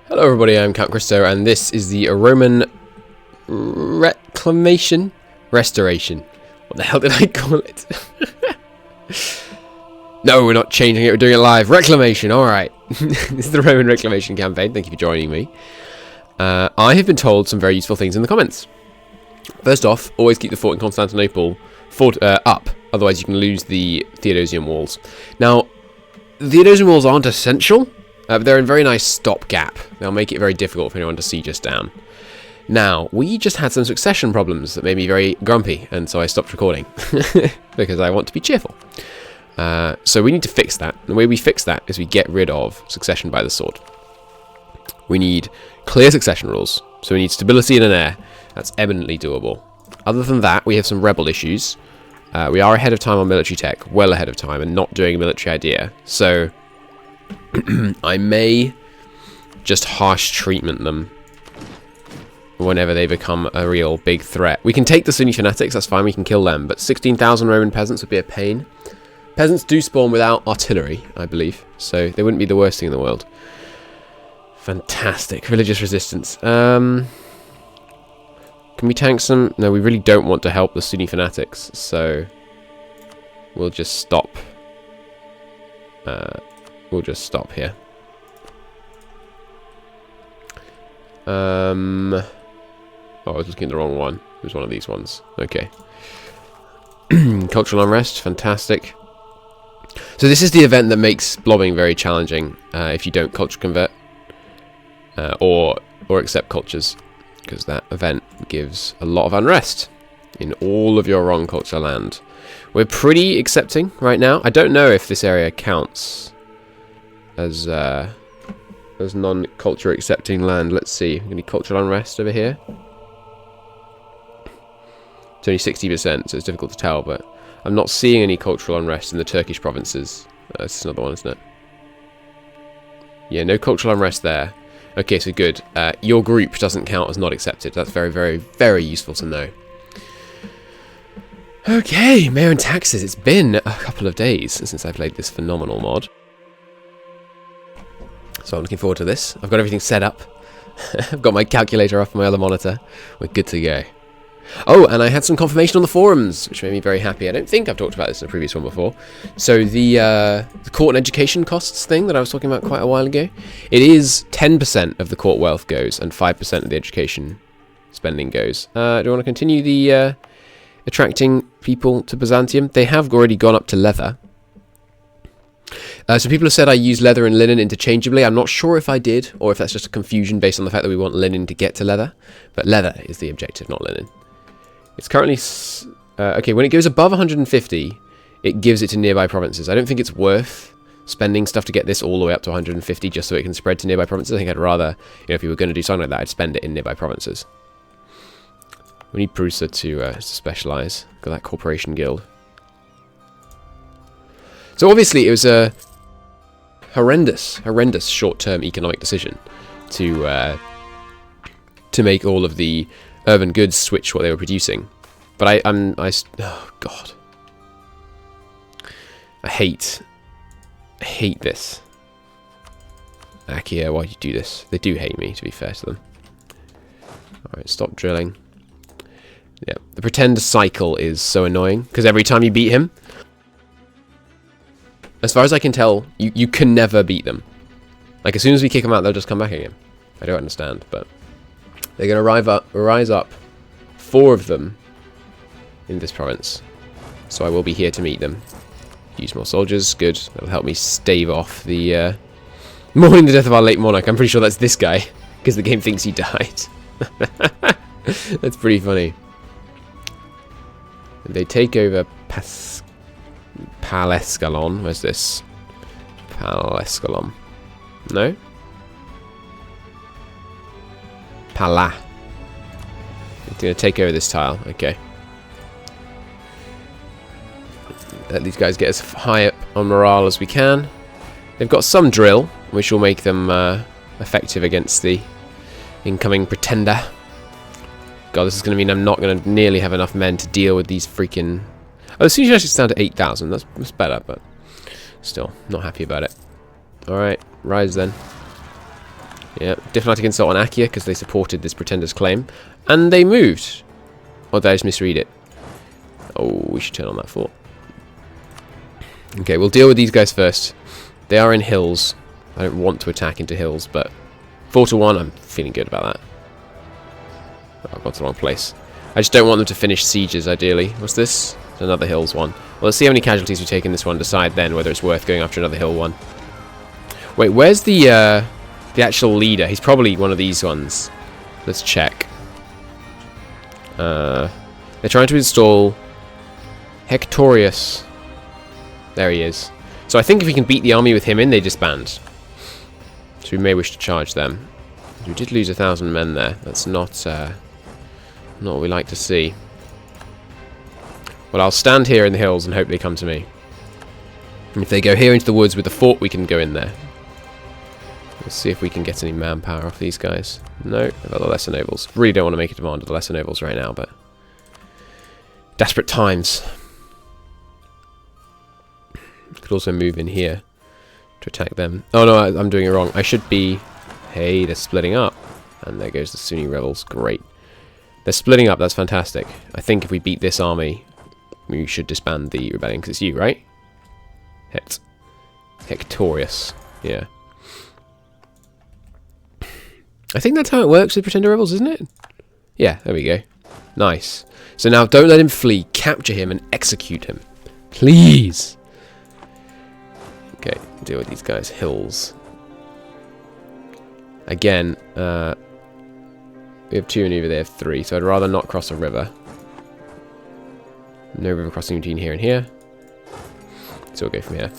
Hello everybody, I'm Count Christo, and this is the Roman Reclamation? Restoration. What the hell did I call it? No, we're not changing it, we're doing it live. Reclamation, alright. This is the Roman Reclamation campaign, thank you for joining me. I have been told some very useful things in the comments. First off, always keep the fort in Constantinople up, otherwise you can lose the Theodosian walls. Now, the Theodosian walls aren't essential, but they're a very nice stopgap. They'll make it very difficult for anyone to siege us down. Now, we just had some succession problems that made me very grumpy, and so I stopped recording. Because I want to be cheerful. So we need to fix that. The way we fix that is we get rid of succession by the sword. We need clear succession rules. So we need stability in an heir. That's eminently doable. Other than that, we have some rebel issues. We are ahead of time on military tech, well ahead of time, and not doing a military idea. So I may just harsh treatment them whenever they become a real big threat. We can take the Sunni fanatics, that's fine, we can kill them, but 16,000 Roman peasants would be a pain. Peasants do spawn without artillery, I believe, so they wouldn't be the worst thing in the world. Fantastic. Religious resistance. Can we tank some? No, we really don't want to help the Sunni fanatics, so we'll just stop. We'll just stop here. Oh, I was looking at the wrong one. It was one of these ones. Okay. Cultural unrest, fantastic. So this is the event that makes blobbing very challenging if you don't culture convert or accept cultures, because that event gives a lot of unrest in all of your wrong culture land. We're pretty accepting right now. I don't know if this area counts as non-culture accepting land. Let's see. Any cultural unrest over here? It's only 60%, so it's difficult to tell, but I'm not seeing any cultural unrest in the Turkish provinces. This is another one, isn't it? Yeah, no cultural unrest there. Okay, so good. Your group doesn't count as not accepted. That's very, very, very useful to know. Okay, MEIOU&Taxes. It's been a couple of days since I played this phenomenal mod. So I'm looking forward to this. I've got everything set up. I've got my calculator off my other monitor. We're good to go. Oh, and I had some confirmation on the forums, which made me very happy. I don't think I've talked about this in a previous one before. So the court and education costs thing that I was talking about quite a while ago, it is 10% of the court wealth goes and 5% of the education spending goes. Do I want to continue the attracting people to Byzantium? They have already gone up to leather. So people have said I use leather and linen interchangeably. I'm not sure if I did, or if that's just a confusion based on the fact that we want linen to get to leather. But leather is the objective, not linen. It's currently... okay, when it goes above 150, it gives it to nearby provinces. I don't think it's worth spending stuff to get this all the way up to 150 just so it can spread to nearby provinces. I think I'd rather, if you were going to do something like that, I'd spend it in nearby provinces. We need Prusa to specialise. Got that corporation guild. So obviously it was a horrendous short-term economic decision to make all of the urban goods switch what they were producing. But oh god, I hate this. Akia, why do you do this? They do hate me, to be fair to them. Alright, stop drilling. Yeah, the pretend cycle is so annoying, because every time you beat him, as far as I can tell, you can never beat them. Like, as soon as we kick them out, they'll just come back again. I don't understand, but they're going to rise up 4 of them in this province. So I will be here to meet them. Use more soldiers, good. That'll help me stave off the mourning the death of our late monarch. I'm pretty sure that's this guy, because the game thinks he died. That's pretty funny. They take over Paleskalon. Where's this? Paleskalon. No? Pala. They're going to take over this tile. Okay. Let these guys get as high up on morale as we can. They've got some drill, which will make them effective against the incoming pretender. God, this is going to mean I'm not going to nearly have enough men to deal with these freaking... Oh, the siege actually down to 8,000. That's better, but still, not happy about it. Alright, rise then. Yeah, diplomatic insult on Akia because they supported this pretender's claim. And they moved. Or did I just misread it? Oh, we should turn on that fort. Okay, we'll deal with these guys first. They are in hills. I don't want to attack into hills, but 4-1, I'm feeling good about that. Oh, I've gone to the wrong place. I just don't want them to finish sieges, ideally. What's this? It's another hills one. Well, let's see how many casualties we take in this one. Decide then whether it's worth going after another hill one. Wait, where's the actual leader? He's probably one of these ones. Let's check. They're trying to install Hectorius. There he is. So I think if we can beat the army with him in, they disband. So we may wish to charge them. We did lose 1,000 men there. That's not what we like to see. Well, I'll stand here in the hills and hope they come to me. And if they go here into the woods with the fort, we can go in there. Let's see if we can get any manpower off these guys. No, they've got the lesser nobles. Really don't want to make a demand of the lesser nobles right now, but desperate times. Could also move in here to attack them. Oh no, I'm doing it wrong. I should be... Hey, they're splitting up. And there goes the Sunni rebels. Great. They're splitting up. That's fantastic. I think if we beat this army, we should disband the rebellion, because it's you, right? Hectorius. Yeah. I think that's how it works with Pretender Rebels, isn't it? Yeah, there we go. Nice. So now don't let him flee. Capture him and execute him. Please. Okay, deal with these guys. Hills. Again, we have 2 and over there, 3, so I'd rather not cross a river. No river crossing between here and here. So we'll go from here.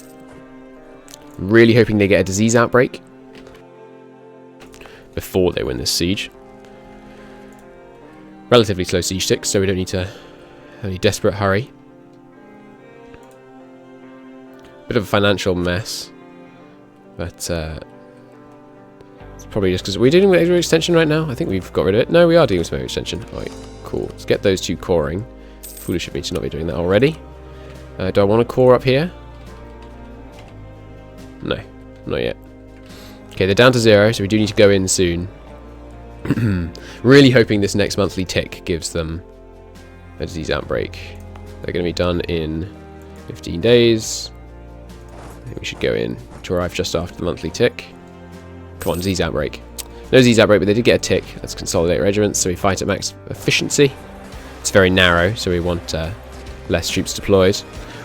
Really hoping they get a disease outbreak before they win this siege. Relatively slow siege ticks, so we don't need to have any desperate hurry. Bit of a financial mess, but it's probably just because we're dealing with extension right now. I think we've got rid of it. No, we are dealing with some extension. Alright, cool. Let's get those 2 coring. Foolish of me to not be doing that already. Do I want to core up here? No, not yet. Okay, they're down to 0, so we do need to go in soon. Really hoping this next monthly tick gives them a disease outbreak. They're going to be done in 15 days. I think we should go in to arrive just after the monthly tick. Come on, disease outbreak. No disease outbreak, but they did get a tick. Let's consolidate regiments so we fight at max efficiency. It's very narrow, so we want less troops deployed.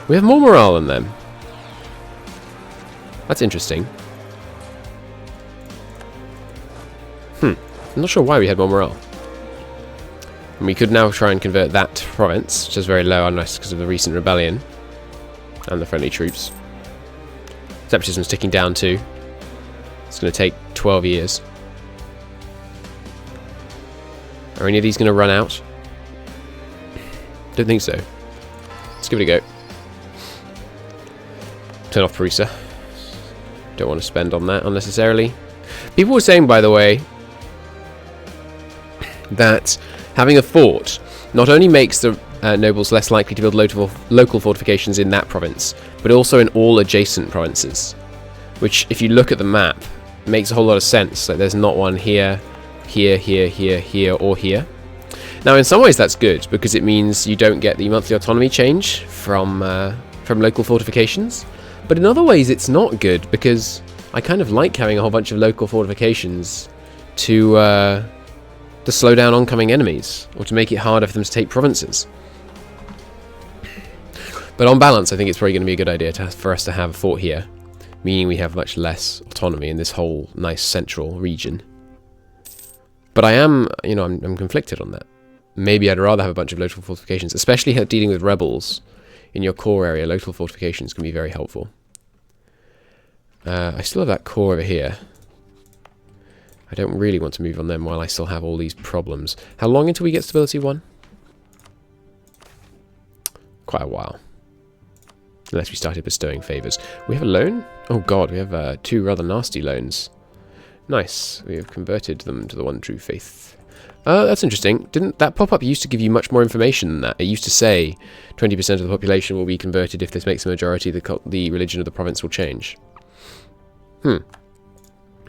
We have more morale than them. That's interesting. I'm not sure why we had more morale. And we could now try and convert that province, which is very low unless because of the recent rebellion and the friendly troops. Separatism's ticking down too. It's going to take 12 years. Are any of these going to run out? Don't think so. Let's give it a go. Turn off Perusa. Don't want to spend on that unnecessarily. People were saying, by the way, that having a fort not only makes the nobles less likely to build local fortifications in that province, but also in all adjacent provinces. Which, if you look at the map, makes a whole lot of sense. Like, there's not one here, here, here, here, here, or here. Now, in some ways, that's good because it means you don't get the monthly autonomy change from local fortifications. But in other ways, it's not good because I kind of like having a whole bunch of local fortifications to slow down oncoming enemies or to make it harder for them to take provinces. But on balance, I think it's probably going to be a good idea for us to have a fort here, meaning we have much less autonomy in this whole nice central region. But I am, I'm conflicted on that. Maybe I'd rather have a bunch of local fortifications, especially dealing with rebels in your core area. Local fortifications can be very helpful. I still have that core over here. I don't really want to move on them while I still have all these problems. How long until we get stability 1? Quite a while. Unless we started bestowing favours. We have a loan? Oh god, we have 2 rather nasty loans. Nice. We have converted them to the one true faith. That's interesting. Didn't that pop-up used to give you much more information than that? It used to say 20% of the population will be converted if this makes a majority, the religion of the province will change.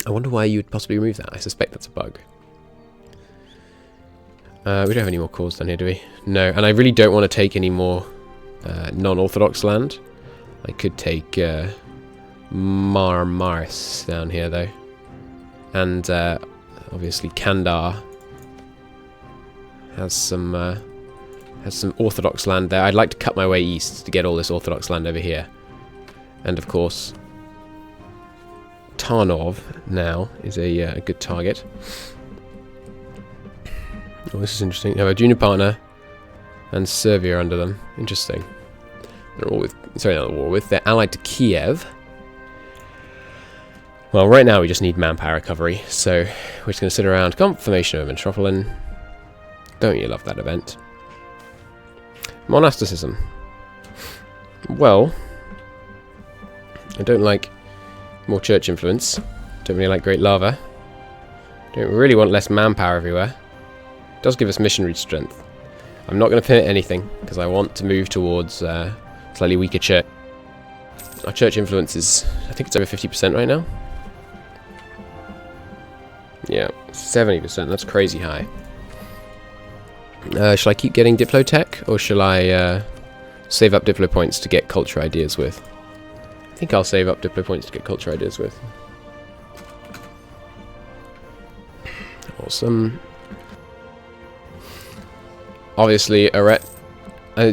I wonder why you would possibly remove that. I suspect that's a bug. We don't have any more cores down here, do we? No, and I really don't want to take any more non-orthodox land. I could take Mars down here, though. And obviously Kandar has some orthodox land there. I'd like to cut my way east to get all this orthodox land over here. And of course, Tarnov now is a good target. Oh, this is interesting. Now, a junior partner and Serbia under them. Interesting. They're all with... Sorry, not at war with. They're allied to Kiev. Well, right now we just need manpower recovery. So, we're just going to sit around. Confirmation of Metropolitan. Don't you love that event? Monasticism. Well, I don't like more church influence. Don't really like Great Lava. Don't really want less manpower everywhere. Does give us missionary strength. I'm not going to permit anything because I want to move towards slightly weaker church. Our church influence is, I think it's over 50% right now. Yeah, 70%. That's crazy high. Shall I keep getting Diplotech, or shall I save up Diplo points to get culture ideas with? I think I'll save up Diplo points to get culture ideas with. Awesome. Obviously,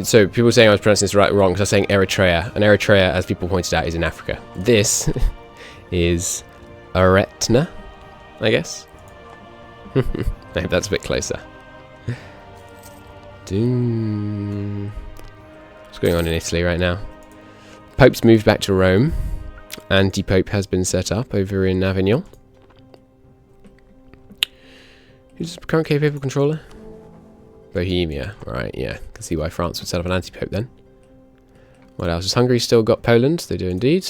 so people were saying I was pronouncing this wrong because I was saying Eritrea, and Eritrea, as people pointed out, is in Africa. This is Eretna, I guess. I hope that's a bit closer. What's going on in Italy right now? Pope's moved back to Rome. Anti-Pope has been set up over in Avignon. Who's the current papal controller? Bohemia, right, yeah. Can see why France would set up an anti-pope then. What else? Has Hungary still got Poland? They do indeed.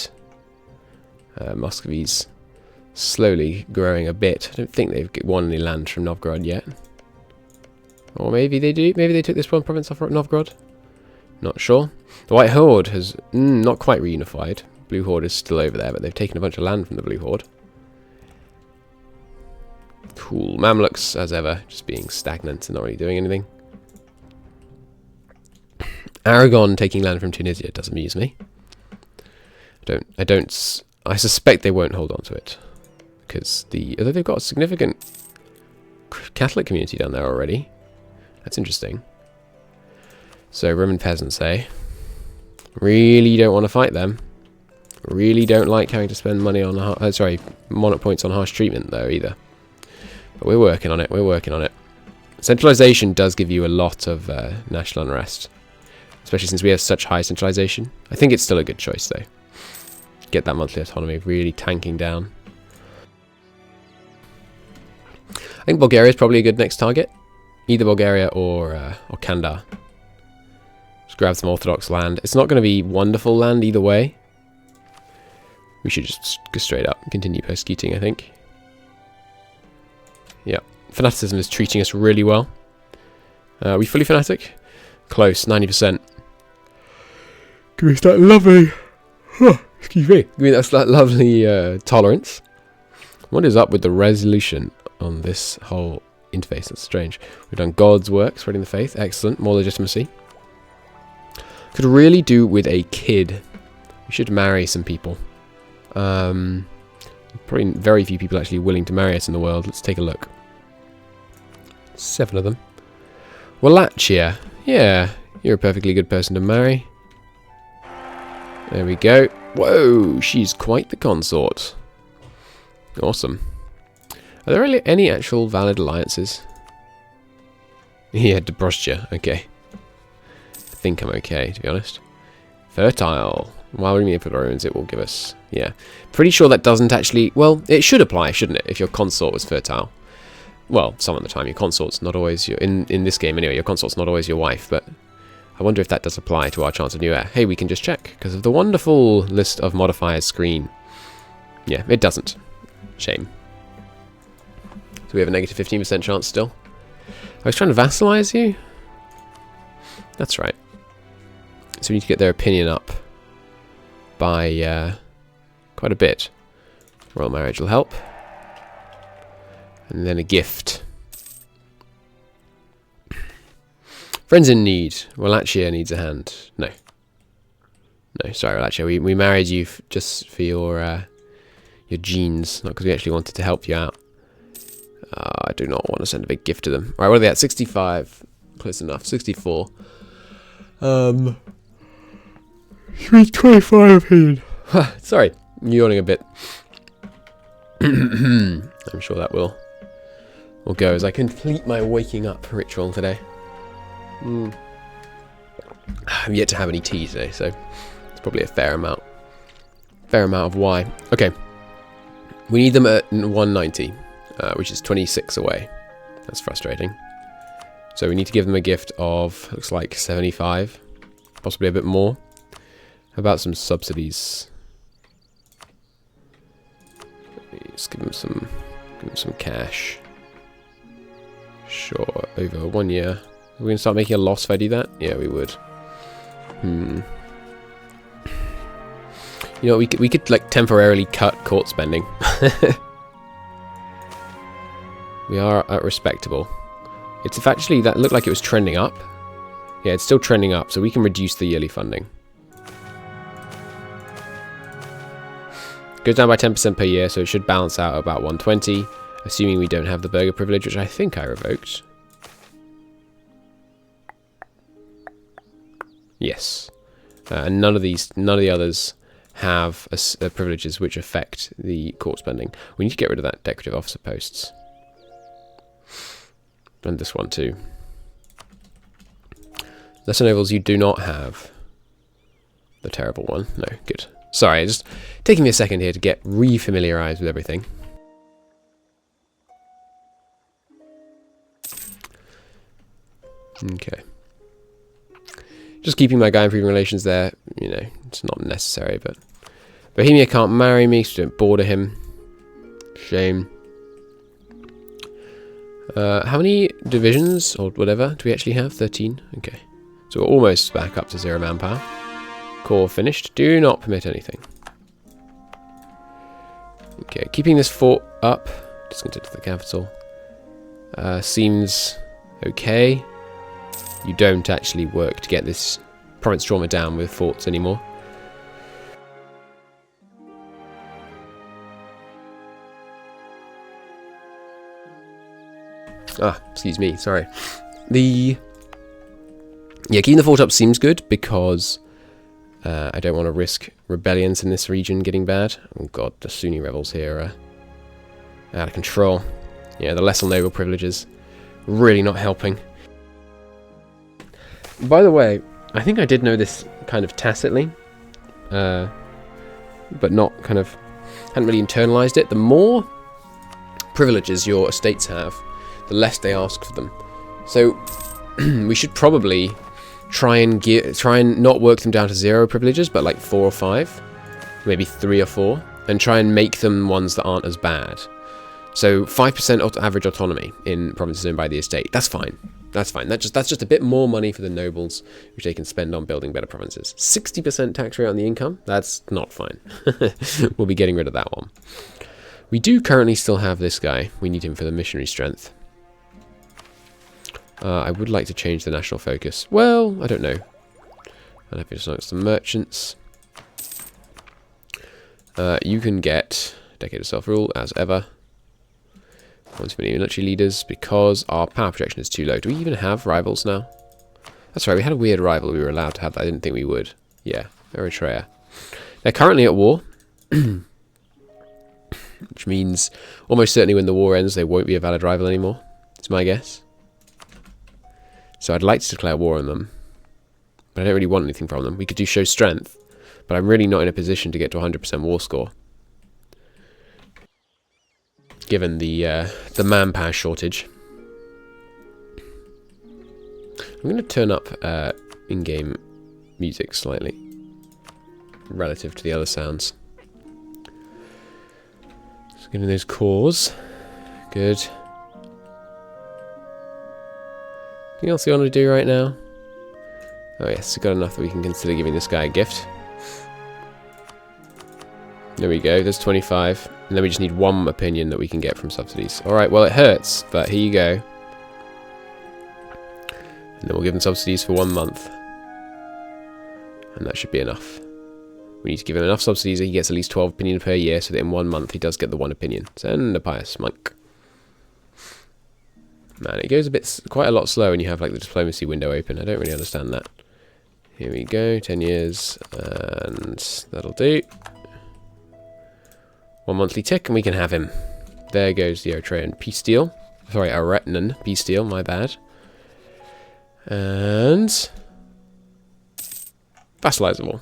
Muscovy's slowly growing a bit. I don't think they've won any land from Novgorod yet. Or maybe they do. Maybe they took this one province off Novgorod. Not sure. The White Horde has not quite reunified. Blue Horde is still over there, but they've taken a bunch of land from the Blue Horde. Cool. Mamluks, as ever, just being stagnant and not really doing anything. Aragon taking land from Tunisia does amuse me. I suspect they won't hold on to it. Because although they've got a significant Catholic community down there already. That's interesting. So, Roman peasants, eh? Really don't want to fight them. Really don't like having to spend money on... monarch points on harsh treatment, though, either. But we're working on it, we're working on it. Centralization does give you a lot of national unrest. Especially since we have such high centralization. I think it's still a good choice, though. Get that monthly autonomy really tanking down. I think Bulgaria is probably a good next target. Either Bulgaria or Kandar. Just grab some Orthodox land. It's not going to be wonderful land either way. We should just go straight up and continue persecuting, I think. Yeah. Fanaticism is treating us really well. Are we fully fanatic? Close, 90%. Give me that lovely... excuse me. Give me that lovely tolerance. What is up with the resolution on this whole interface? That's strange. We've done God's work, spreading the faith. Excellent. More legitimacy. Could really do with a kid. We should marry some people. Probably very few people actually willing to marry us in the world. Let's take a look. 7 of them. Wallachia. Yeah, you're a perfectly good person to marry. There we go. Whoa, she's quite the consort. Awesome. Are there really any actual valid alliances? Yeah, Dobrostia. Okay. I think I'm okay, to be honest. Fertile. While we meet for the Romans, it will give us... Yeah. Pretty sure that doesn't actually... Well, it should apply, shouldn't it? If your consort was fertile. Well, some of the time your consort's not always your... In this game, anyway, your consort's not always your wife, but... I wonder if that does apply to our chance of new heir. Hey, we can just check, because of the wonderful list of modifiers screen. Yeah, it doesn't. Shame. So we have a negative 15% chance still. I was trying to vassalize you? That's right. So we need to get their opinion up by quite a bit. Royal marriage will help. And then a gift. Friends in need. Wallachia needs a hand. No. No, sorry, Wallachia. We married you just for your genes, not because we actually wanted to help you out. I do not want to send a big gift to them. Alright, what are they at? 65. Close enough. 64. 25 opinion. Sorry, yawning a bit. I'm sure that will go as I complete my waking up ritual today. I'm yet to have any tea today, so it's probably a fair amount. Fair amount of why. Okay. We need them at 190, which is 26 away. That's frustrating. So we need to give them a gift of, looks like 75, possibly a bit more. How about some subsidies? Let's give them some cash. Sure, over 1 year. Are we going to start making a loss if I do that? Yeah, we would. You know, we could like temporarily cut court spending. We are at respectable. It's actually, that looked like it was trending up. Yeah, it's still trending up, so we can reduce the yearly funding. Goes down by 10% per year, so it should balance out at about 120, assuming we don't have the burger privilege, which I think I revoked. Yes. And none of the others have privileges which affect the court spending. We need to get rid of that decorative officer posts. And this one too. Lesser nobles, you do not have the terrible one. No, good. Sorry, just taking me a second here to get re-familiarized with everything. Okay. Just keeping my guy improving relations there, you know, it's not necessary, but Bohemia can't marry me, so don't border him. Shame. How many divisions, or whatever, do we actually have? 13? Okay. So we're almost back up to 0 manpower. Core finished. Do not permit anything. Okay, keeping this fort up, just going to the capital, seems okay. You don't actually work to get this province trauma down with forts anymore. Excuse me, sorry. Yeah, keeping the fort up seems good because I don't want to risk rebellions in this region getting bad. Oh god, the Sunni rebels here are out of control. Yeah, the lesser noble privileges really not helping. By the way, I think I did know this kind of tacitly, but not kind of, hadn't really internalized it. The more privileges your estates have, the less they ask for them. So we should probably try and not work them down to 0 privileges, but like 4 or 5, maybe 3 or 4, and try and make them ones that aren't as bad. So 5% average autonomy in provinces owned by the estate. That's fine. That's fine. That's just a bit more money for the nobles, which they can spend on building better provinces. 60% tax rate on the income. That's not fine. We'll be getting rid of that one. We do currently still have this guy. We need him for the missionary strength. I would like to change the national focus. Well, I don't know. I'll have to select some merchants. You can get Decade of Self-Rule, as ever. 1 too many military leaders, because our power projection is too low. Do we even have rivals now? That's right, we had a weird rival we were allowed to have that I didn't think we would. Yeah, Eritrea. They're currently at war. Which means almost certainly when the war ends, they won't be a valid rival anymore. It's my guess. So I'd like to declare war on them, but I don't really want anything from them. We could do show strength, but I'm really not in a position to get to 100% war score, given the manpower shortage. I'm going to turn up in-game music slightly, relative to the other sounds. Just getting those cores. Good. Anything else you want to do right now? Oh yes, we've got enough that we can consider giving this guy a gift. There we go, there's 25. And then we just need one opinion that we can get from subsidies. Alright, well it hurts, but here you go. And then we'll give him subsidies for 1 month. And that should be enough. We need to give him enough subsidies that he gets at least 12 opinions per year, so that in 1 month he does get the 1 opinion. Send a pious monk. Man, it goes quite a lot slower when you have like the diplomacy window open. I don't really understand that. Here we go, 10 years, and that'll do. 1 monthly tick, and we can have him. There goes the Eritrean peace deal. Sorry, Eritrean peace deal, my bad. And vassalizable.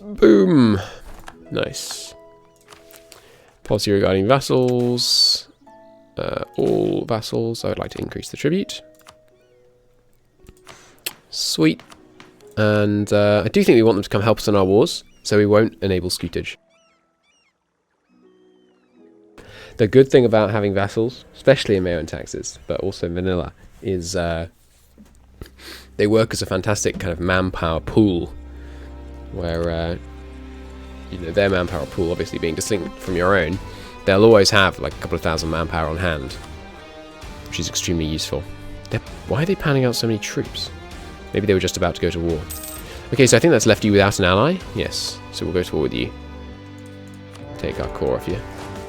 Boom. Nice. Policy regarding vassals. All vassals, I would like to increase the tribute. Sweet. And I do think we want them to come help us in our wars, so we won't enable scutage. The good thing about having vassals, especially in MEIOU&Taxes, but also vanilla, is they work as a fantastic kind of manpower pool, where you know, their manpower pool obviously being distinct from your own, they'll always have like a couple of thousand manpower on hand, which is extremely useful. Why are they panning out so many troops? Maybe they were just about to go to war. Okay, so I think that's left you without an ally. Yes, so we'll go to war with you. Take our core off you.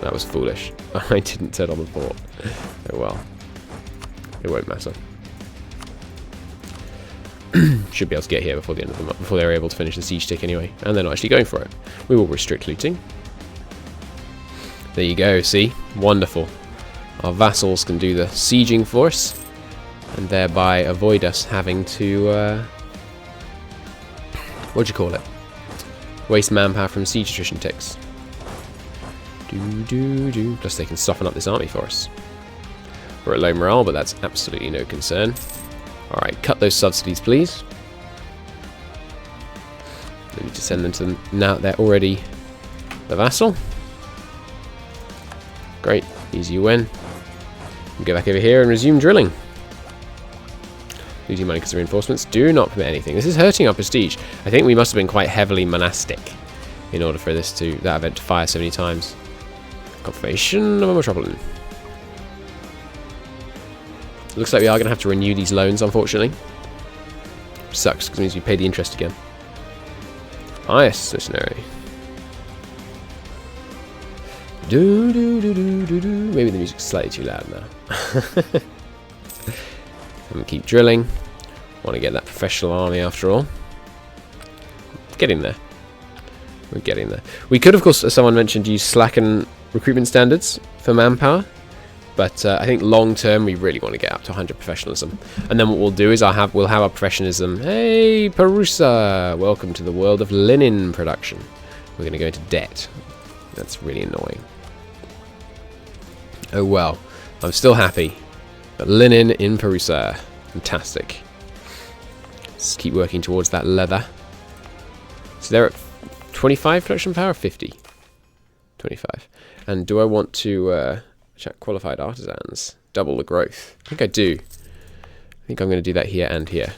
That was foolish. I didn't turn on the port. Oh well. It won't matter. Should be able to get here before the end of the month, before they're able to finish the siege tick anyway. And they're not actually going for it. We will restrict looting. There you go, see? Wonderful. Our vassals can do the sieging for us, and thereby avoid us having to, what do you call it? Waste manpower from siege attrition ticks. Plus they can soften up this army for us. We're at low morale, but that's absolutely no concern. Alright, cut those subsidies, please. We need to send them to them. Now they're already the vassal. Great, easy win. We'll go back over here and resume drilling. Losing money because of reinforcements. Do not permit anything. This is hurting our prestige. I think we must have been quite heavily monastic in order for that event to fire so many times. Confirmation of a metropolitan. Looks like we are going to have to renew these loans, unfortunately. Which sucks, because it means we pay the interest again. Pious missionary. Maybe the music's slightly too loud now. And keep drilling. Want to get that professional army after all. Getting there. We're getting there. We could, of course, as someone mentioned, use slacken recruitment standards for manpower. But I think long term we really want to get up to 100 professionalism. And then what we'll do is we'll have our professionalism. Hey, Perusa! Welcome to the world of linen production. We're going to go into debt. That's really annoying. Oh well. I'm still happy. But linen in Perusa. Fantastic. Let's keep working towards that leather. So they're at 25 production power? 50. 25. And do I want to check qualified artisans? Double the growth. I think I do. I think I'm going to do that here and here.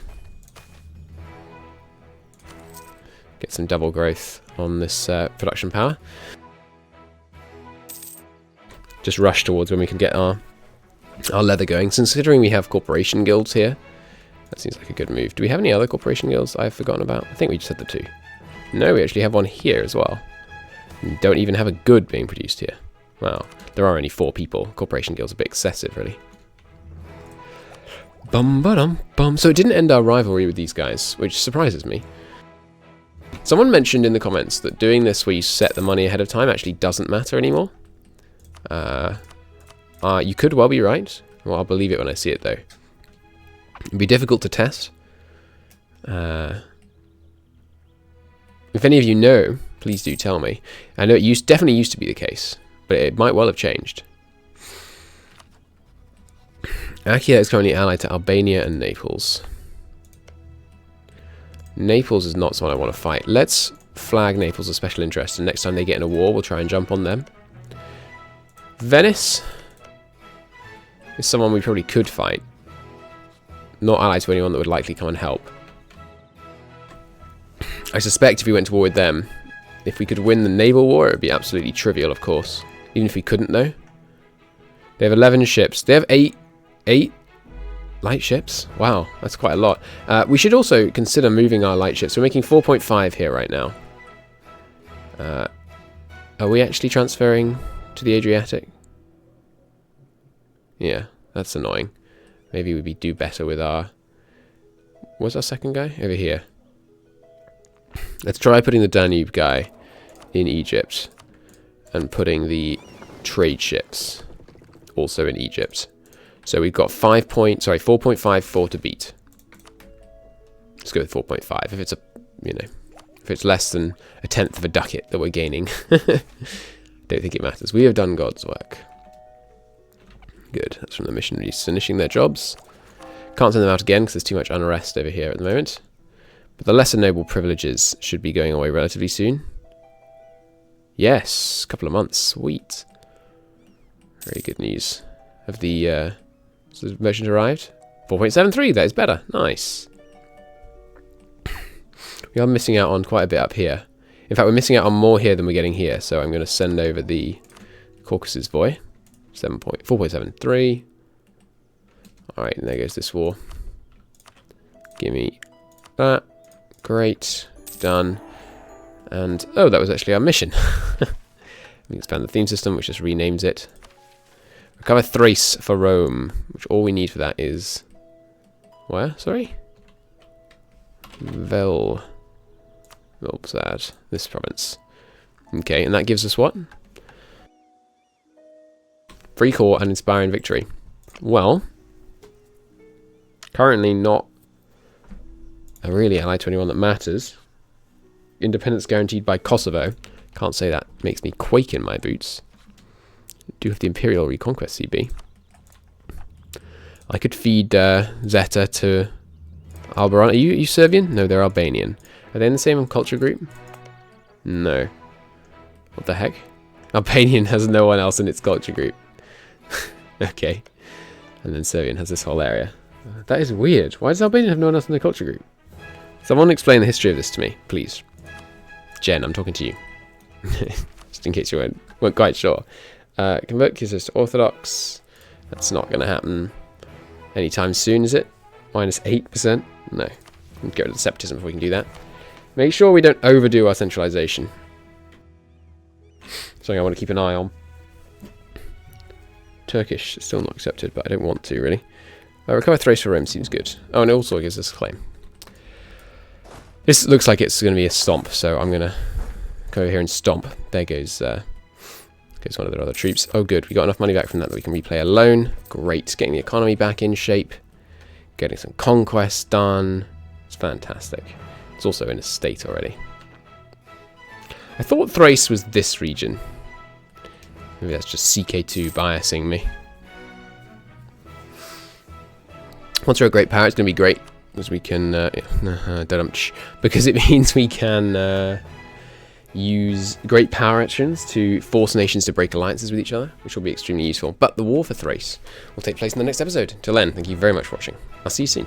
Get some double growth on this production power. Just rush towards when we can get our leather going. Considering we have corporation guilds here, that seems like a good move. Do we have any other corporation guilds I've forgotten about? I think we just had the 2. No, we actually have one here as well. We don't even have a good being produced here. Wow, there are only 4 people. Corporation guilds are a bit excessive, really. Bum-ba-dum-bum. So it didn't end our rivalry with these guys, which surprises me. Someone mentioned in the comments that doing this where you set the money ahead of time actually doesn't matter anymore. You could well be right. Well, I'll believe it when I see it, though. It'd be difficult to test. If any of you know, please do tell me. I know it definitely used to be the case, but it might well have changed. Achaia is currently allied to Albania and Naples. Naples is not someone I want to fight. Let's flag Naples as special interest, and next time they get in a war, we'll try and jump on them. Venice is someone we probably could fight. Not allied to anyone that would likely come and help. I suspect if we went to war with them, If we could win the naval war, it would be absolutely trivial, of course. Even if we couldn't, though. They have 11 ships. They have 8 light ships. Wow, that's quite a lot. We should also consider moving our light ships. We're making 4.5 here right now. Are we actually transferring to the Adriatic? Yeah, that's annoying. Maybe we'd do better with our... Where's our second guy? Over here. Let's try putting the Danube guy in Egypt. And putting the trade ships also in Egypt. So we've got 4.54 to beat. Let's go with 4.5. If it's if it's less than a tenth of a ducat that we're gaining, don't think it matters. We have done God's work. Good. That's from the missionaries finishing their jobs. Can't send them out again because there's too much unrest over here at the moment. But the lesser noble privileges should be going away relatively soon. Yes, a couple of months. Sweet. Very good news. Have the so the merchant arrived? 4.73, that is better. Nice. We are missing out on quite a bit up here. In fact, we're missing out on more here than we're getting here. So I'm going to send over the Caucasus boy. 4.73. Alright, and there goes this war. Give me that. Great. Done. And, oh, that was actually our mission. We expand the theme system, which just renames it. Recover Thrace for Rome, which all we need for that is... Where? Sorry? Velbzad. This province. Okay, and that gives us what? Free core and inspiring victory. Well, currently not a really ally to anyone that matters. Independence guaranteed by Kosovo. Can't say that makes me quake in my boots. Do have the Imperial Reconquest CB. I could feed Zeta to Albaran. Are you Serbian? No, they're Albanian. Are they in the same culture group? No. What the heck? Albanian has no one else in its culture group. Okay. And then Serbian has this whole area. That is weird. Why does Albanian have no one else in the culture group? Someone explain the history of this to me, please. Jen, I'm talking to you. Just in case you weren't quite sure. Convert Kisses to Orthodox. That's not going to happen anytime soon, is it? Minus 8%? No. Get rid of the separatism if we can do that. Make sure we don't overdo our centralization. Something I want to keep an eye on. Turkish is still not accepted, but I don't want to, really. Recover Thrace for Rome seems good. Oh, and it also gives us a claim. This looks like it's going to be a stomp, so I'm going to go over here and stomp. There goes one of their other troops. Oh, good. We got enough money back from that we can replay a loan. Great. Getting the economy back in shape. Getting some conquests done. It's fantastic. It's also in a state already. I thought Thrace was this region. Maybe that's just CK2 biasing me. Once we're a great power, it's going to be great. Because we can... because it means we can use great power actions to force nations to break alliances with each other, which will be extremely useful. But the war for Thrace will take place in the next episode. Till then, thank you very much for watching. I'll see you soon.